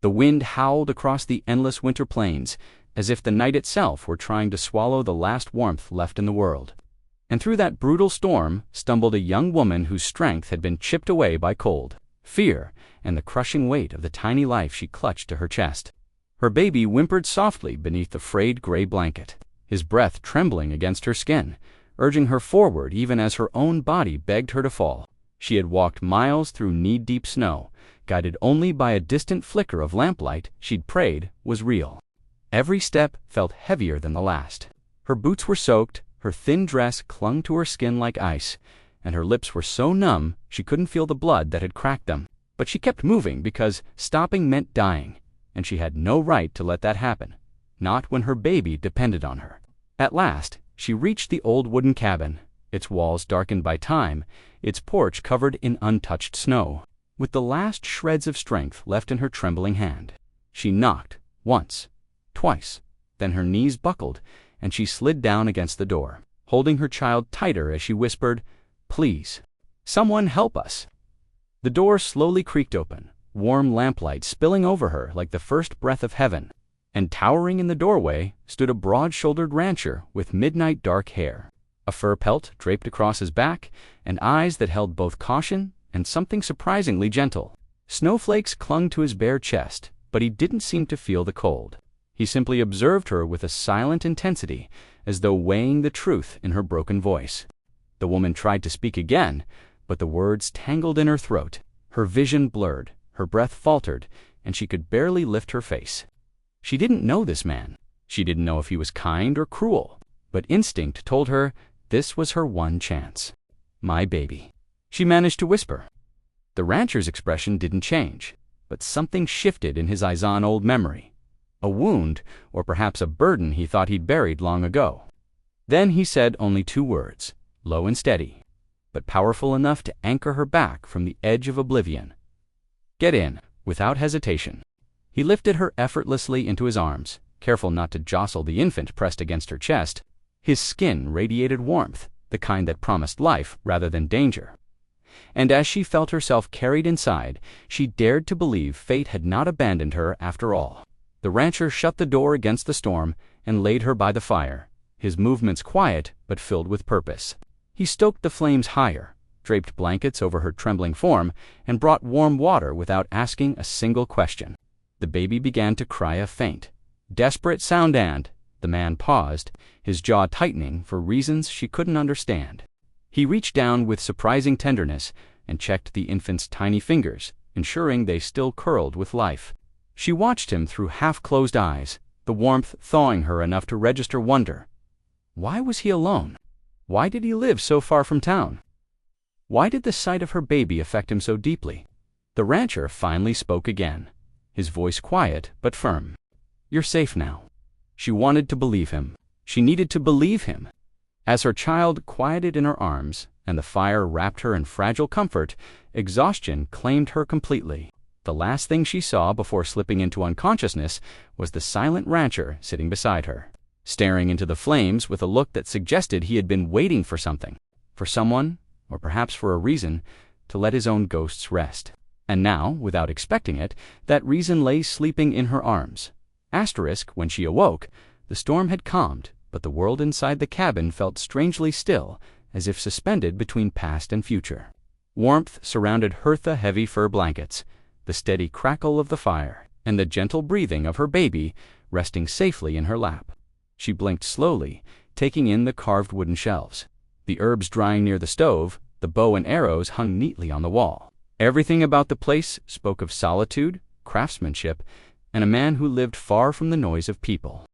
The wind howled across the endless winter plains, as if the night itself were trying to swallow the last warmth left in the world. And through that brutal storm stumbled a young woman whose strength had been chipped away by cold, fear, and the crushing weight of the tiny life she clutched to her chest. Her baby whimpered softly beneath the frayed gray blanket, his breath trembling against her skin, urging her forward even as her own body begged her to fall. She had walked miles through knee-deep snow, guided only by a distant flicker of lamplight she'd prayed was real. Every step felt heavier than the last. Her boots were soaked, her thin dress clung to her skin like ice, and her lips were so numb she couldn't feel the blood that had cracked them. But she kept moving because stopping meant dying, and she had no right to let that happen, not when her baby depended on her. At last, she reached the old wooden cabin, its walls darkened by time, its porch covered in untouched snow. With the last shreds of strength left in her trembling hand, she knocked once, twice, then her knees buckled, and she slid down against the door, holding her child tighter as she whispered, "Please, someone help us." The door slowly creaked open, warm lamplight spilling over her like the first breath of heaven, and towering in the doorway stood a broad-shouldered rancher with midnight dark hair, a fur pelt draped across his back, and eyes that held both caution and something surprisingly gentle. Snowflakes clung to his bare chest, but he didn't seem to feel the cold. He simply observed her with a silent intensity, as though weighing the truth in her broken voice. The woman tried to speak again, but the words tangled in her throat. Her vision blurred, her breath faltered, and she could barely lift her face. She didn't know this man. She didn't know if he was kind or cruel, but instinct told her this was her one chance. "My baby," she managed to whisper. The rancher's expression didn't change, but something shifted in his eyes on old memory. A wound, or perhaps a burden he thought he'd buried long ago. Then he said only two words, low and steady, but powerful enough to anchor her back from the edge of oblivion. "Get in," without hesitation. He lifted her effortlessly into his arms, careful not to jostle the infant pressed against her chest. His skin radiated warmth, the kind that promised life rather than danger. And as she felt herself carried inside, she dared to believe fate had not abandoned her after all. The rancher shut the door against the storm and laid her by the fire, his movements quiet but filled with purpose. He stoked the flames higher, draped blankets over her trembling form, and brought warm water without asking a single question. The baby began to cry a faint, desperate sound and, the man paused, his jaw tightening for reasons she couldn't understand. He reached down with surprising tenderness and checked the infant's tiny fingers, ensuring they still curled with life. She watched him through half-closed eyes, the warmth thawing her enough to register wonder. Why was he alone? Why did he live so far from town? Why did the sight of her baby affect him so deeply? The rancher finally spoke again, his voice quiet but firm. "You're safe now." She wanted to believe him. She needed to believe him. As her child quieted in her arms and the fire wrapped her in fragile comfort, exhaustion claimed her completely. The last thing she saw before slipping into unconsciousness was the silent rancher sitting beside her, staring into the flames with a look that suggested he had been waiting for something, for someone, or perhaps for a reason, to let his own ghosts rest. And now, without expecting it, that reason lay sleeping in her arms. Asterisk, when she awoke, the storm had calmed, but the world inside the cabin felt strangely still, as if suspended between past and future. Warmth surrounded Hertha heavy fur blankets, the steady crackle of the fire, and the gentle breathing of her baby resting safely in her lap. She blinked slowly, taking in the carved wooden shelves, the herbs drying near the stove, the bow and arrows hung neatly on the wall. Everything about the place spoke of solitude, craftsmanship, and a man who lived far from the noise of people.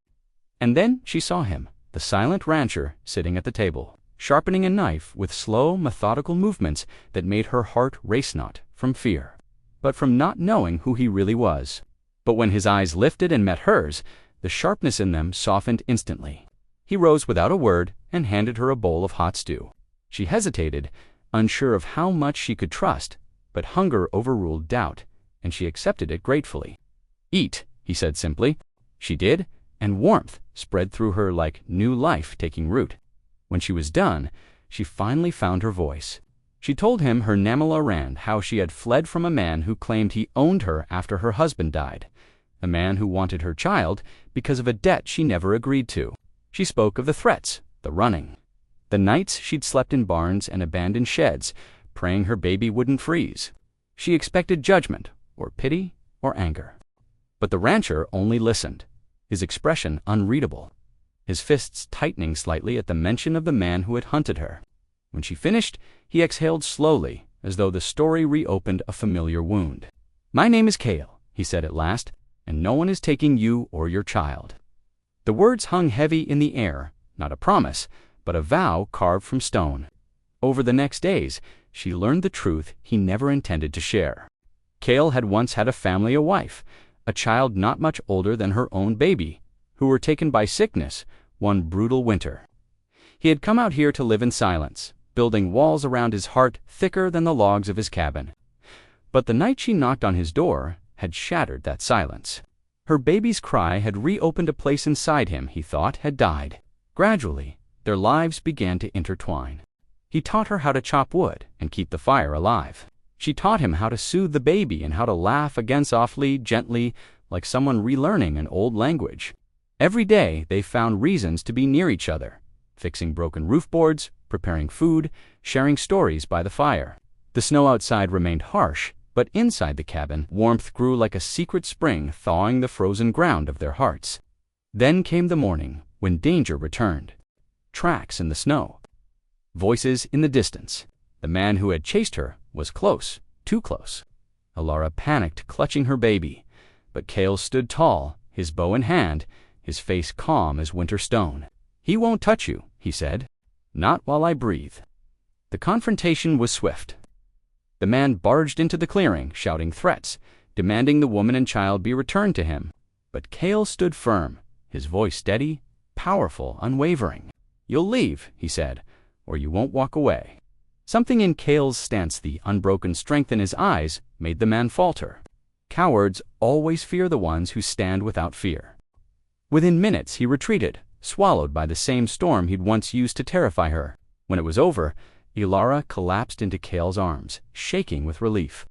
And then she saw him, the silent rancher, sitting at the table, sharpening a knife with slow, methodical movements that made her heart race not from fear, but from not knowing who he really was. But when his eyes lifted and met hers, the sharpness in them softened instantly. He rose without a word and handed her a bowl of hot stew. She hesitated, unsure of how much she could trust, but hunger overruled doubt, and she accepted it gratefully. "Eat," he said simply. She did, and warmth spread through her like new life taking root. When she was done, she finally found her voice. She told him her Namalarand how she had fled from a man who claimed he owned her after her husband died, a man who wanted her child because of a debt she never agreed to. She spoke of the threats, the running, the nights she'd slept in barns and abandoned sheds, praying her baby wouldn't freeze. She expected judgment, or pity, or anger. But the rancher only listened, his expression unreadable, his fists tightening slightly at the mention of the man who had hunted her. When she finished, he exhaled slowly, as though the story reopened a familiar wound. "My name is Cale," he said at last, "and no one is taking you or your child." The words hung heavy in the air, not a promise, but a vow carved from stone. Over the next days, she learned the truth he never intended to share. Cale had once had a family, a wife, a child not much older than her own baby, who were taken by sickness one brutal winter. He had come out here to live in silence, building walls around his heart thicker than the logs of his cabin. But the night she knocked on his door had shattered that silence. Her baby's cry had reopened a place inside him he thought had died. Gradually, their lives began to intertwine. He taught her how to chop wood and keep the fire alive. She taught him how to soothe the baby and how to laugh again softly, gently, like someone relearning an old language. Every day they found reasons to be near each other, fixing broken roof boards, preparing food, sharing stories by the fire. The snow outside remained harsh, but inside the cabin, warmth grew like a secret spring thawing the frozen ground of their hearts. Then came the morning when danger returned. Tracks in the snow. Voices in the distance. The man who had chased her was close, too close. Ilara panicked, clutching her baby, but Cale stood tall, his bow in hand, his face calm as winter stone. "He won't touch you," he said. "Not while I breathe." The confrontation was swift. The man barged into the clearing, shouting threats, demanding the woman and child be returned to him. But Cale stood firm, his voice steady, powerful, unwavering. "You'll leave," he said, "or you won't walk away." Something in Cale's stance, the unbroken strength in his eyes, made the man falter. Cowards always fear the ones who stand without fear. Within minutes he retreated, swallowed by the same storm he'd once used to terrify her. When it was over, Ilara collapsed into Cale's arms, shaking with relief.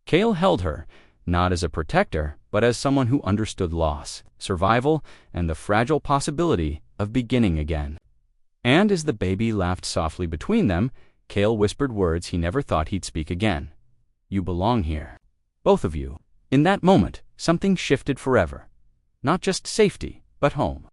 Cale held her, not as a protector, but as someone who understood loss, survival, and the fragile possibility of beginning again. And as the baby laughed softly between them, Cale whispered words he never thought he'd speak again. "You belong here. Both of you." In that moment, something shifted forever. Not just safety, but home.